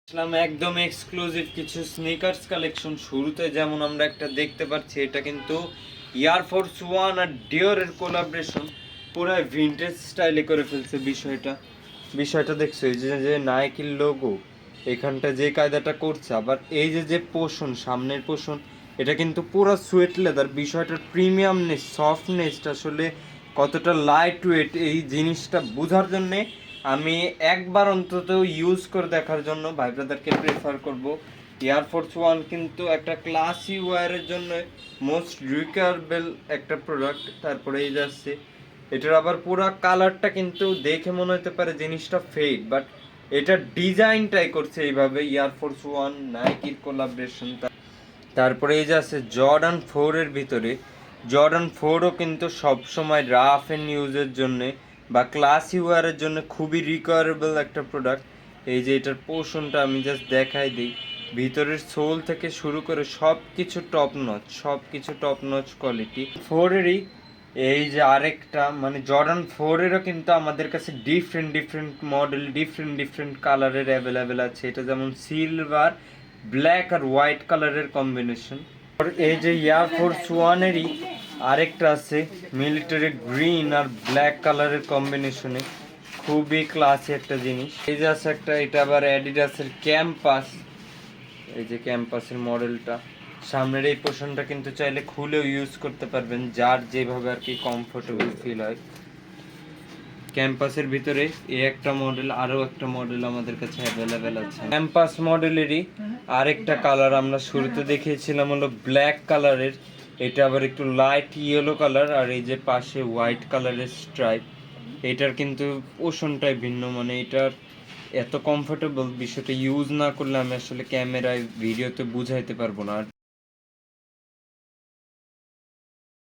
আসলাম একদম এক্সক্লুসিভ কিছু sneakers collection. শুরুতে যেমন আমরা একটা দেখতে পাচ্ছি, এটা কিন্তু এয়ারফোর্স ওয়ান আর ডিওরের কোলাবরেশন, পুরো ভিন্টেজ স্টাইলে করে ফেলছে। বিষয়টা দেখছো, এই যে যে নাইকির লোগো এখানটা যে কায়দাটা করছে, আবার এই যে যে পোষণ, সামনের পোষণ, এটা কিন্তু পুরো সুয়েট লেদার। বিষয়টার প্রিমিয়ামনেস, সফটনেসটা আসলে কতটা লাইট ওয়েট, এই জিনিসটা বোঝার জন্যে আমি একবার অন্তত ইউজ করে দেখার জন্য ভাই ব্রাদারকে প্রেফার করব। এয়ারফোর্স ওয়ান কিন্তু একটা ক্লাসি ওয়্যারের জন্য মোস্ট রিকোয়ারেবল একটা প্রোডাক্ট। তারপরে এই যাচ্ছে এটার আবার পুরো কালারটা কিন্তু দেখে মনে হতে পারে জিনিসটা ফেড, বাট এটা ডিজাইনটাই করছে এইভাবে এয়ারফোর্স ওয়ান নাইকির কোলাবরেশন। তারপরে এই যে আছে জর্ডান 4 এর ভিতরে, জর্ডান 4ও কিন্তু সবসময় রাফ অ্যান্ড ইউজের জন্যে বা ক্লাসি ওয়ারের জন্য খুবই রিকোয়ারেবল একটা প্রোডাক্ট। এই যে এটার পোর্শনটা আমি জাস্ট দেখাই দিই, ভিতরের সোল থেকে শুরু করে সব কিছু টপ নচ কোয়ালিটি। 4-এরই এই যে আরেকটা মানে জর্ডান 4-এরও কিন্তু আমাদের কাছে ডিফারেন্ট মডেল, ডিফারেন্ট কালারের অ্যাভেলেবেল আছে। এটা যেমন সিলভার, ব্ল্যাক আর হোয়াইট কালারের কম্বিনেশন। আর এই যে এয়ারফোর্স ওয়ানেরই আরেকটা আছে মিলিটারি গ্রিন আর ব্ল্যাক কালারের কম্বিনেশনে, খুবই ক্লাসি একটা জিনিস। এই যে আছে একটা, এটা আবার অ্যাডিডাসের ক্যাম্পাস। এই যে ক্যাম্পাসের মডেলটা, সামনের এই পোর্শনটা কিন্তু চাইলে খুলেও ইউজ করতে পারবেন, যার যেভাবে আর কি কমফোর্টেবল ফিল হয়। ক্যাম্পাসের ভিতরে এই একটা মডেল, আরও একটা মডেল আমাদের কাছে অ্যাভেলেবেল আছে। ক্যাম্পাস মডেলেরই আরেকটা কালার আমরা শুরুতে দেখিয়েছিলাম হলো ব্ল্যাক কালারের, এটা আবার একটু লাইট ইয়েলো কালার, আর এই যে পাশে হোয়াইট কালারের স্ট্রাইপ। এটার কিন্তু পোষণটাই ভিন্ন, মানে এটার এত কমফোর্টেবল, বিষয়টা ইউজ না করলে আমি আসলে ক্যামেরায় ভিডিওতে বুঝাইতে পারবো না। আর